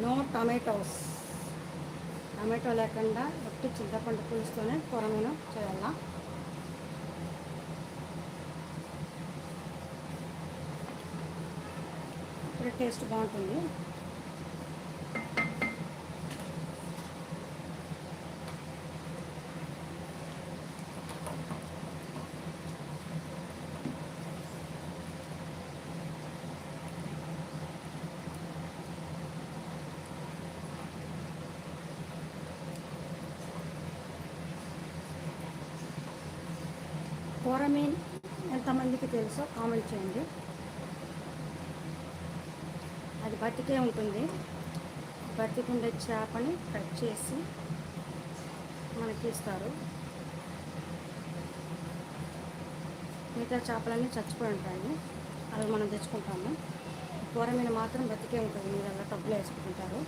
No tomatoes. Tomato లేకుండా ఒట్టి చింతపండు పులుసుతోనే కొరమీను చేయాలా. ఇప్పుడు టేస్ట్ బాగుంటుంది. కొరమీన్ ఎంతమందికి తెలుసో కామెంట్ చేయండి. అది బతికే ఉంటుంది. బతికుండే చేపని కట్ చేసి మనకి ఇస్తారు. మిగతా చేపలన్నీ చచ్చిపోయి ఉంటాయి, అవి మనం తెచ్చుకుంటాము. కొరమీను మాత్రం బతికే ఉంటుంది. మీరు అలా టబ్బులో వేసుకుంటారు.